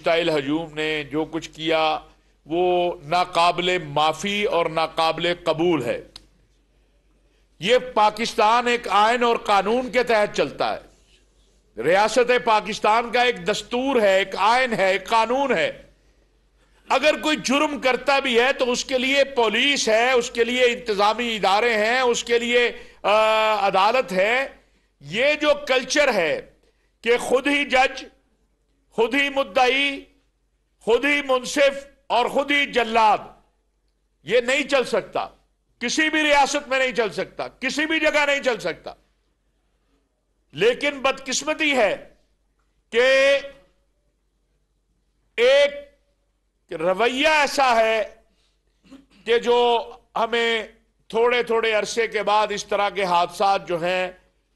Style ہجوم نے جو کچھ کیا وہ ناقابل معافی اور ناقابل قبول ہے۔ یہ پاکستان ایک آئین اور قانون کے تحت چلتا ہے، ریاست پاکستان کا ایک دستور ہے، ایک آئین ہے، ایک قانون ہے۔ اگر کوئی جرم کرتا بھی ہے تو اس کے لیے پولیس ہے، اس کے لیے انتظامی ادارے ہیں، اس کے لیے عدالت ہے۔ یہ جو کلچر ہے کہ خود ہی جج، خود ہی مدعی، خود ہی منصف اور خود ہی جلاد، یہ نہیں چل سکتا، کسی بھی ریاست میں نہیں چل سکتا، کسی بھی جگہ نہیں چل سکتا۔ لیکن بدقسمتی ہے کہ ایک رویہ ایسا ہے کہ جو ہمیں تھوڑے تھوڑے عرصے کے بعد اس طرح کے حادثات جو ہیں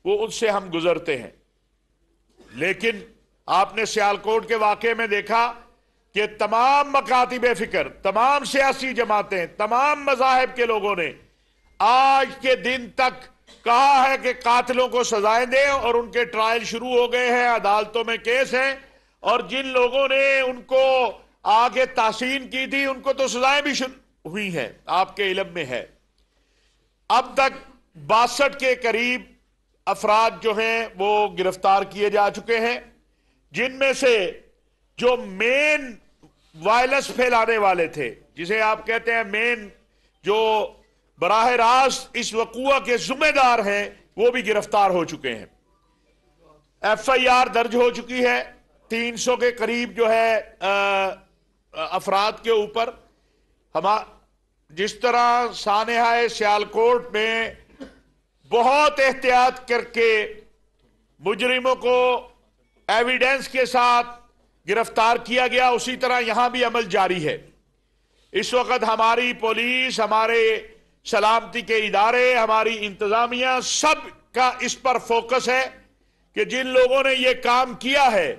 وہ ان سے ہم گزرتے ہیں۔ لیکن آپ نے سیالکوٹ کے واقعے میں دیکھا کہ تمام مکاتب فکر، تمام سیاسی جماعتیں، تمام مذاہب کے لوگوں نے آج کے دن تک کہا ہے کہ قاتلوں کو سزائیں دیں، اور ان کے ٹرائل شروع ہو گئے ہیں، عدالتوں میں کیس ہیں، اور جن لوگوں نے ان کو آگے تحسین کی تھی ان کو تو سزائیں بھی شروع ہوئی ہیں، آپ کے علم میں ہے۔ اب تک 62 کے قریب افراد جو ہیں وہ گرفتار کیے جا چکے ہیں، جن میں سے جو مین وائلنس پھیلانے والے تھے، جسے آپ کہتے ہیں مین، جو براہ راست اس وقوع کے ذمہ دار ہیں، وہ بھی گرفتار ہو چکے ہیں۔ ایف آئی آر درج ہو چکی ہے 300 کے قریب جو ہے افراد کے اوپر۔ جس طرح سانحہ سیالکوٹ میں بہت احتیاط کر کے مجرموں کو ایویڈنس کے ساتھ گرفتار کیا گیا، اسی طرح یہاں بھی عمل جاری ہے۔ اس وقت ہماری پولیس، ہمارے سلامتی کے ادارے، ہماری انتظامیہ، سب کا اس پر فوکس ہے کہ جن لوگوں نے یہ کام کیا ہے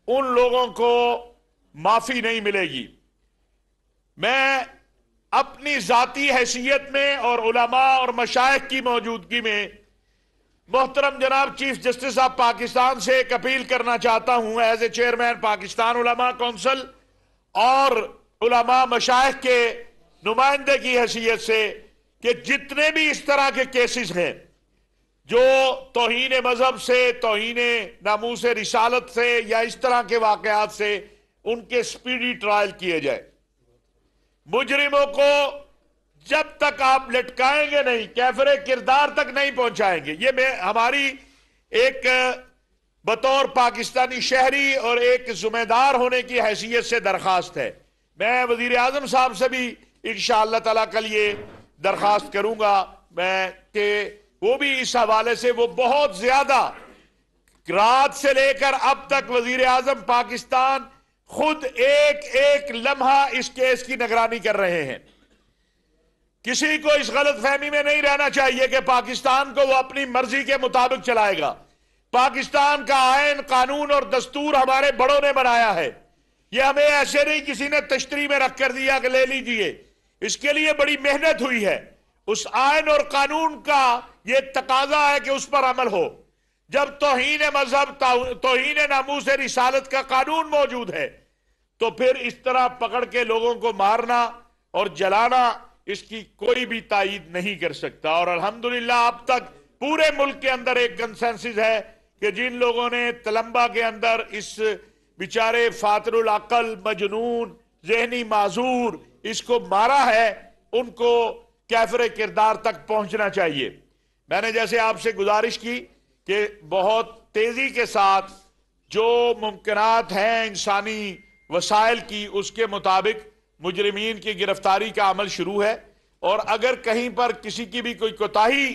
ان لوگوں کو معافی نہیں ملے گی۔ میں اپنی ذاتی حیثیت میں اور علماء اور مشائخ کی موجودگی میں محترم جناب چیف جسٹس آف پاکستان سے ایک اپیل کرنا چاہتا ہوں ایز اے چیئرمین پاکستان علماء کونسل اور علماء مشائخ کے نمائندے کی حیثیت سے، کہ جتنے بھی اس طرح کے کیسز ہیں جو توہین مذہب سے، توہین ناموس رسالت سے یا اس طرح کے واقعات سے، ان کے سپیڈی ٹرائل کیے جائے۔ مجرموں کو جب تک آپ لٹکائیں گے نہیں، کیفر کردار تک نہیں پہنچائیں گے۔ یہ ہماری ایک بطور پاکستانی شہری اور ایک ذمہ دار ہونے کی حیثیت سے درخواست ہے۔ میں وزیر اعظم صاحب سے بھی انشاءاللہ تعالیٰ کل یہ درخواست کروں گا میں کہ وہ بھی اس حوالے سے، وہ بہت زیادہ رات سے لے کر اب تک وزیر اعظم پاکستان خود ایک ایک لمحہ اس کیس کی نگرانی کر رہے ہیں۔ کسی کو اس غلط فہمی میں نہیں رہنا چاہیے کہ پاکستان کو وہ اپنی مرضی کے مطابق چلائے گا۔ پاکستان کا آئین، قانون اور دستور ہمارے بڑوں نے بنایا ہے، یہ ہمیں ایسے نہیں کسی نے تشتری میں رکھ کر دیا کہ لے لیجئے۔ اس کے لیے بڑی محنت ہوئی ہے۔ اس آئین اور قانون کا یہ تقاضا ہے کہ اس پر عمل ہو۔ جب توہین مذہب، توہین ناموس رسالت کا قانون موجود ہے تو پھر اس طرح پکڑ کے لوگوں کو مارنا اور جلانا، اس کی کوئی بھی تائید نہیں کر سکتا۔ اور الحمدللہ اب تک پورے ملک کے اندر ایک کنسنسس ہے کہ جن لوگوں نے تلمبا کے اندر اس بیچارے فاتر العقل، مجنون، ذہنی معذور اس کو مارا ہے، ان کو کیفر کردار تک پہنچنا چاہیے۔ میں نے جیسے آپ سے گزارش کی کہ بہت تیزی کے ساتھ جو ممکنات ہیں انسانی وسائل کی، اس کے مطابق مجرمین کی گرفتاری کا عمل شروع ہے، اور اگر کہیں پر کسی کی بھی کوئی کوتاہی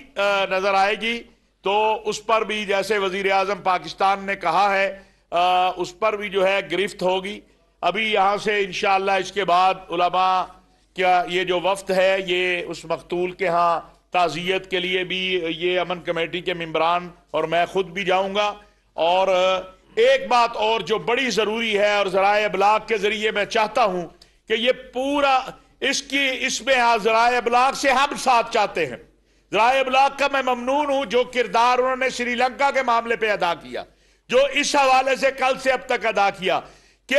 نظر آئے گی تو اس پر بھی، جیسے وزیر اعظم پاکستان نے کہا ہے، اس پر بھی جو ہے گرفت ہوگی۔ ابھی یہاں سے انشاءاللہ اس کے بعد علماء کیا یہ جو وفد ہے یہ اس مقتول کے ہاں تعزیت کے لیے بھی یہ امن کمیٹی کے ممبران اور میں خود بھی جاؤں گا۔ اور ایک بات اور جو بڑی ضروری ہے اور ذرائع ابلاغ کے ذریعے میں چاہتا ہوں کہ یہ پورا اس میں ذرائع ابلاغ سے ہم ساتھ چاہتے ہیں۔ ذرائع ابلاغ کا میں ممنون ہوں جو کردار انہوں نے سری لنکا کے معاملے پہ ادا کیا، جو اس حوالے سے کل سے اب تک ادا کیا، کہ